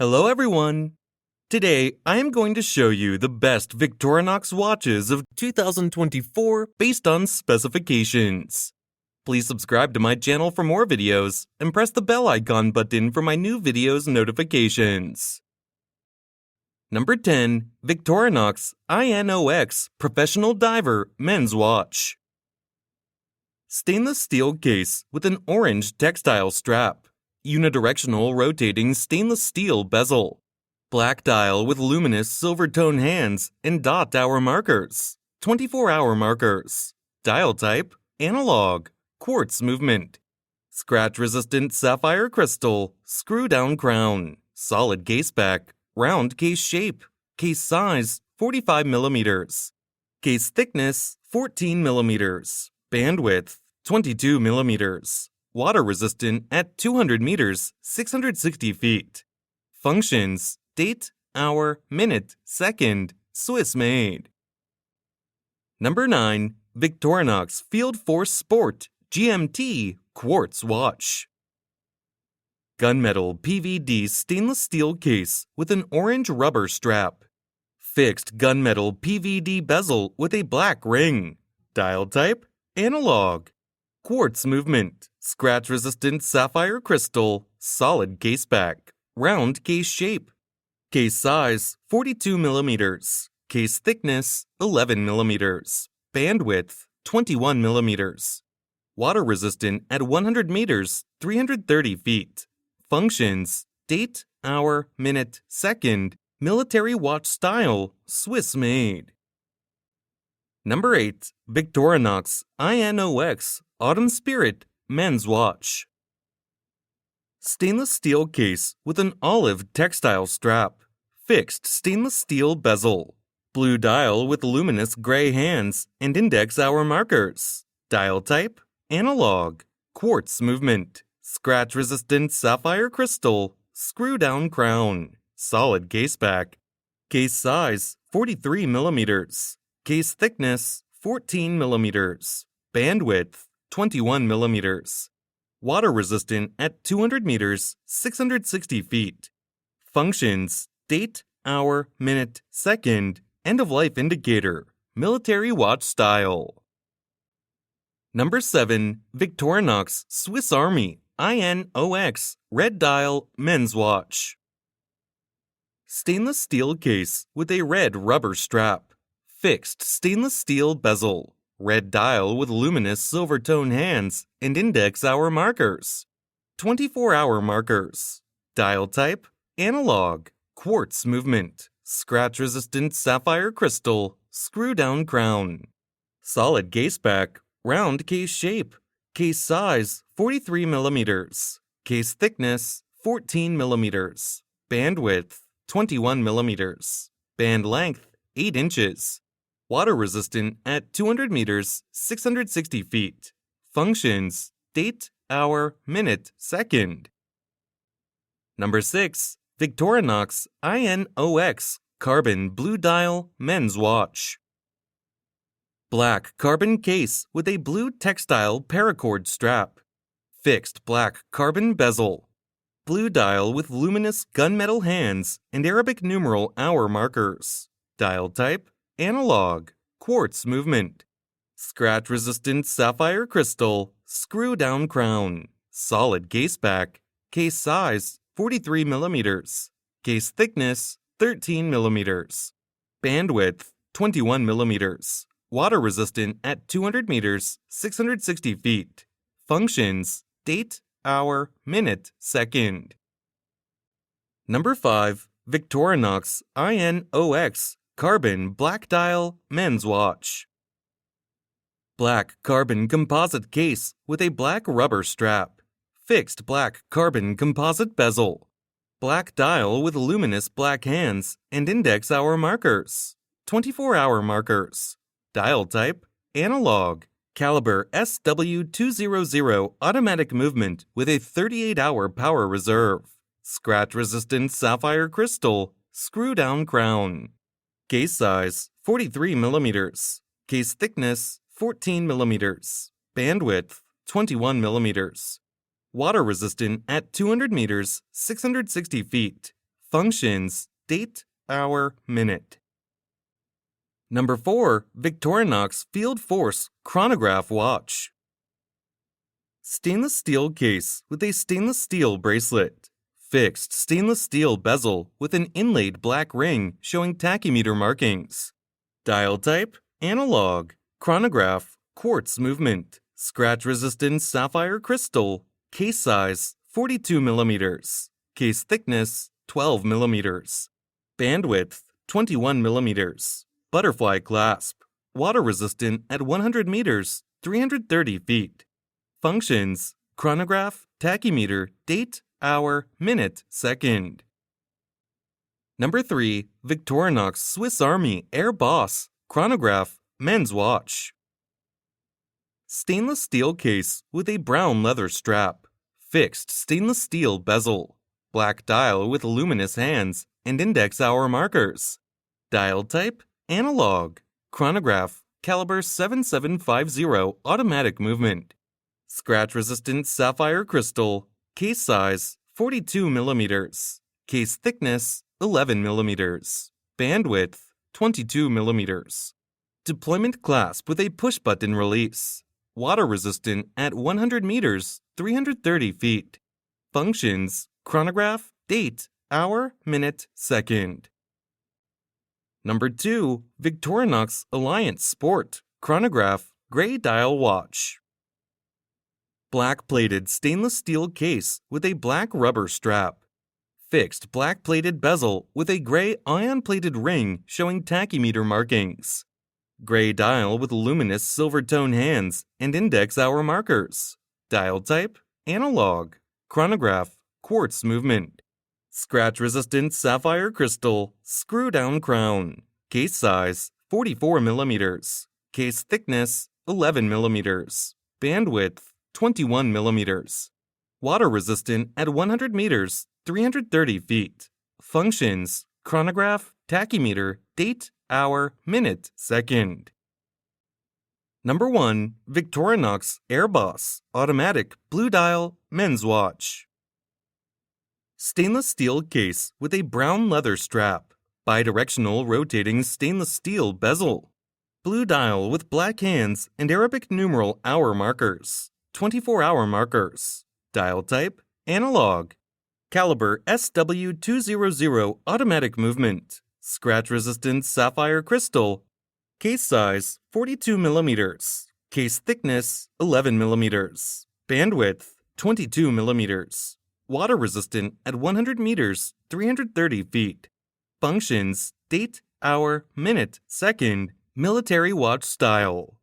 Hello everyone! Today, I am going to show you the best Victorinox watches of 2024 based on specifications. Please subscribe to my channel for more videos and press the bell icon button for my new videos notifications. Number 10. Victorinox I.N.O.X. Professional Diver Men's Watch. Stainless steel case with an orange textile strap. Unidirectional rotating stainless steel bezel. Black dial with luminous silver tone hands and dot hour markers. 24-hour markers. Dial type, analog. Quartz movement. Scratch-resistant sapphire crystal. Screw-down crown. Solid case back. Round case shape. Case size, 45 millimeters. Case thickness, 14 millimeters. Bandwidth, 22 millimeters. Water resistant at 200 meters, 660 feet. Functions, date, hour, minute, second, Swiss made. Number 9. Victorinox FieldForce Sport GMT Quartz Watch. Gunmetal PVD stainless steel case with an orange rubber strap. Fixed gunmetal PVD bezel with a black ring. Dial type, analog. Quartz movement, scratch-resistant sapphire crystal, solid case back, round case shape. Case size, 42 millimeters. Case thickness, 11 millimeters. Bandwidth, 21 millimeters. Water resistant at 100 meters, 330 feet. Functions, date, hour, minute, second, military watch style, Swiss made. Number 8. Victorinox I.N.O.X. Autumn Spirit Men's Watch. Stainless steel case with an olive textile strap. Fixed stainless steel bezel. Blue dial with luminous gray hands and index hour markers. Dial type, analog. Quartz movement. Scratch-resistant sapphire crystal. Screw-down crown. Solid case back. Case size, 43 millimeters. Case thickness, 14 millimeters. Bandwidth, 21 millimeters. Water resistant at 200 meters, 660 feet. Functions, date, hour, minute, second, end-of-life indicator, military watch style. Number 7. Victorinox Swiss Army I.N.O.X. Red Dial Men's Watch. Stainless steel case with a red rubber strap. Fixed stainless steel bezel. Red dial with luminous silver tone hands and index hour markers. 24-hour markers. Dial type, analog. Quartz movement. Scratch-resistant sapphire crystal. Screw-down crown. Solid case back. Round case shape. Case size, 43 millimeters. Case thickness, 14 millimeters. Bandwidth, 21 millimeters. Band length, 8 inches. Water resistant at 200 meters, 660 feet. Functions, date, hour, minute, second. Number 6. Victorinox I.N.O.X. Carbon Blue Dial Men's Watch. Black carbon case with a blue textile paracord strap. Fixed black carbon bezel. Blue dial with luminous gunmetal hands and Arabic numeral hour markers. Dial type, analog. Quartz movement. Scratch-resistant sapphire crystal. Screw-down crown. Solid case back. Case size, 43 millimeters. Case thickness, 13 millimeters. Bandwidth, 21 millimeters. Water resistant at 200 meters, 660 feet. Functions, date, hour, minute, second. Number 5. Victorinox I.N.O.X. Carbon Black Dial Men's Watch. Black carbon composite case with a black rubber strap. Fixed black carbon composite bezel. Black dial with luminous black hands and index hour markers. 24-hour markers. Dial type, analog. Caliber SW200 automatic movement with a 38-hour power reserve. Scratch-resistant sapphire crystal. Screw-down crown. Case size, 43 millimeters. Case thickness, 14 millimeters. Bandwidth, 21 millimeters. Water resistant at 200 meters, 660 feet. Functions: date, hour, minute. Number 4. Victorinox FieldForce Chronograph Watch. Stainless steel case with a stainless steel bracelet. Fixed stainless steel bezel with an inlaid black ring showing tachymeter markings. Dial type: analog. Chronograph: quartz movement. Scratch-resistant sapphire crystal. Case size: 42 mm. Case thickness: 12 mm. Bandwidth: 21 mm. Butterfly clasp. Water resistant at 100 meters, 330 feet. Functions: chronograph, tachymeter, date, hour, minute, second. Number 3. Victorinox Swiss Army AirBoss Chronograph Men's Watch. Stainless steel case with a brown leather strap. Fixed stainless steel bezel. Black dial with luminous hands and index hour markers. Dial type: analog. Chronograph: caliber 7750 automatic movement. Scratch-resistant sapphire crystal. Case size: 42 mm. Case thickness: 11 mm. Bandwidth: 22 mm. Deployment clasp with a push-button release. Water resistant at 100 meters, 330 feet. Functions: chronograph, date, hour, minute, second. Number 2. Victorinox Alliance Sport Chronograph Gray Dial Watch. Black-plated stainless steel case with a black rubber strap. Fixed black-plated bezel with a gray ion-plated ring showing tachymeter markings. Gray dial with luminous silver tone hands and index hour markers. Dial type: analog. Chronograph: quartz movement. Scratch-resistant sapphire crystal, screw-down crown. Case size: 44 mm. Case thickness: 11 mm. Bandwidth: 21 mm. Water resistant at 100 meters, 330 feet. Functions: chronograph, tachymeter, date, hour, minute, second. Number 1. Victorinox AirBoss Automatic Blue Dial Men's Watch. Stainless steel case with a brown leather strap. Bidirectional rotating stainless steel bezel. Blue dial with black hands and Arabic numeral hour markers. 24-hour markers. Dial type: analog. Caliber SW200 automatic movement. Scratch-resistant sapphire crystal. Case size: 42 mm. Case thickness: 11 mm. Bandwidth: 22 mm. Water resistant at 100 meters, 330 feet. Functions: date, hour, minute, second, military watch style.